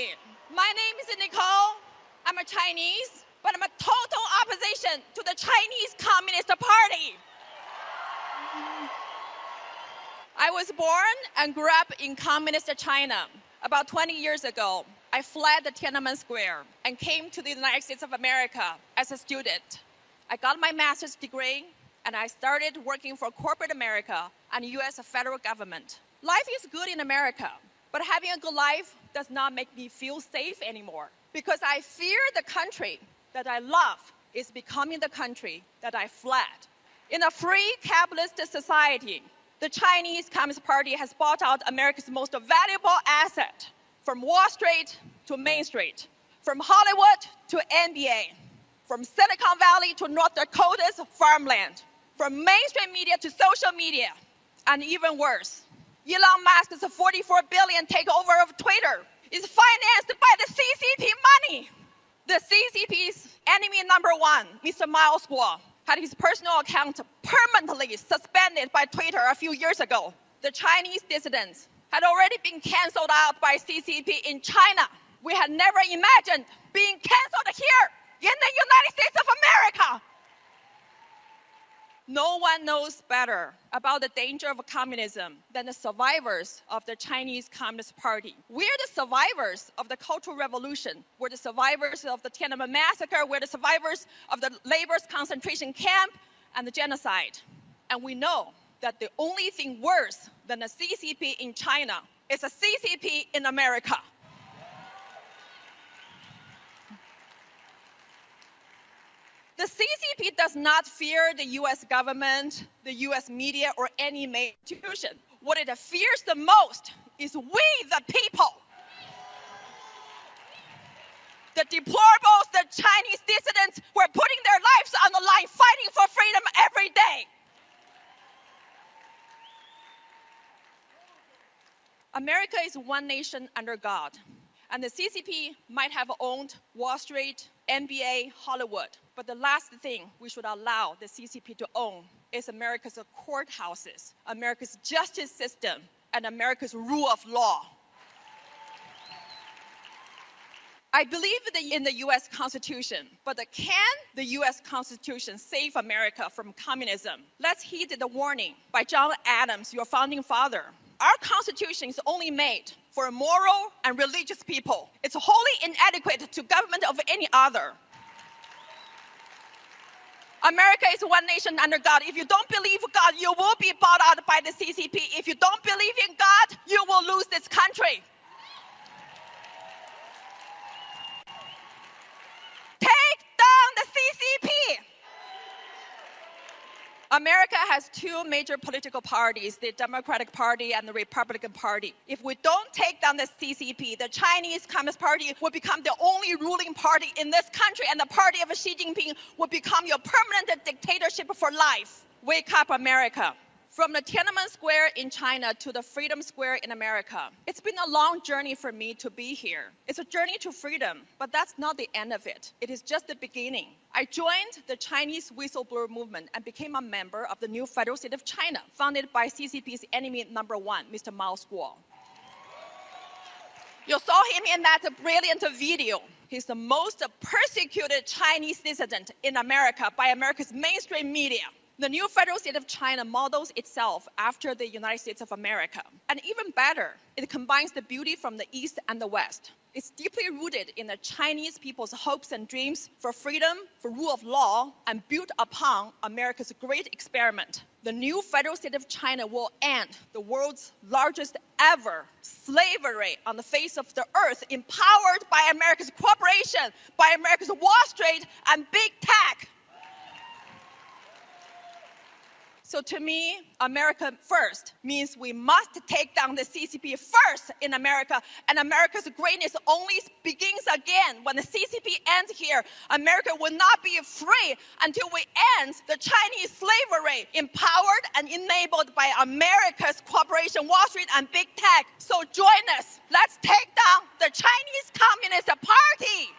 everybody. My name is Nicole. I'm a Chinese, but I'm a total opposition to the Chinese Communist Party. I was born and grew up in communist China. About 20 years ago, I fled the Tiananmen Square and came to the United States of America as a student. I got my master's degree, and I started working for corporate America and U.S. federal government. Life is good in America, but having a good life does not make me feel safe anymore, because I fear the country that I love is becoming the country that I fled. In a free capitalist society, the Chinese Communist Party has bought out America's most valuable asset, from Wall Street to Main Street, from Hollywood to NBA, from Silicon Valley to North Dakota's farmland, from mainstream media to social media, and even worse, Elon Musk's $44 billion takeover of Twitter is financed by the CCP money. The CCP's enemy number one, Mr. Miles Guo, had his personal account permanently suspended by Twitter a few years ago. The Chinese dissidents had already been canceled out by CCP in China. We had never imagined being canceled here in the United States of America. No one knows better about the danger of communism than the survivors of the Chinese Communist Party. We're the survivors of the Cultural Revolution. We're the survivors of the Tiananmen Massacre. We're the survivors of the labor's concentration camp and the genocide. And we know that the only thing worse than the CCP in China is a CCP in America. The CCP does not fear the U.S. government, the U.S. media, or any major institution. What it fears the most is we, the people. The deplorables, the Chinese dissidents, who are putting their lives on the line, fighting for freedom every day. America is one nation under God, and the CCP might have owned Wall Street, NBA, Hollywood, but the last thing we should allow the CCP to own is America's courthouses, America's justice system, and America's rule of law. I believe in the U.S. Constitution, but can the U.S. Constitution save America from communism? Let's heed the warning by John Adams, your founding father. Our Constitution is only made for moral and religious people. It's wholly inadequate to government of any other. America is one nation under God. If you don't believe God, you will be bought out by the CCP. If you don't believe in God, you will lose this country. Take down the CCP. America has two major political parties, the Democratic Party and the Republican Party. If we don't take down the CCP, the Chinese Communist Party will become the only ruling party in this country, and the party of Xi Jinping will become your permanent dictatorship for life. Wake up, America. From the Tiananmen Square in China to the Freedom Square in America, it's been a long journey for me to be here. It's a journey to freedom, but that's not the end of it. It is just the beginning. I joined the Chinese whistleblower movement and became a member of the new Federal State of China, founded by CCP's enemy number one, Mr. Miles Guo. You saw him in that brilliant video. He's the most persecuted Chinese dissident in America by America's mainstream media. The new Federal State of China models itself after the United States of America. And even better, it combines the beauty from the East and the West. It's deeply rooted in the Chinese people's hopes and dreams for freedom, for rule of law, and built upon America's great experiment. The new Federal State of China will end the world's largest ever slavery on the face of the earth, empowered by America's corporation, by America's Wall Street, and big tech. So to me, America first means we must take down the CCP first in America, and America's greatness only begins again when the CCP ends here. America will not be free until we end the Chinese slavery, empowered and enabled by America's corporation, Wall Street, and big tech. So join us. Let's take down the Chinese Communist Party.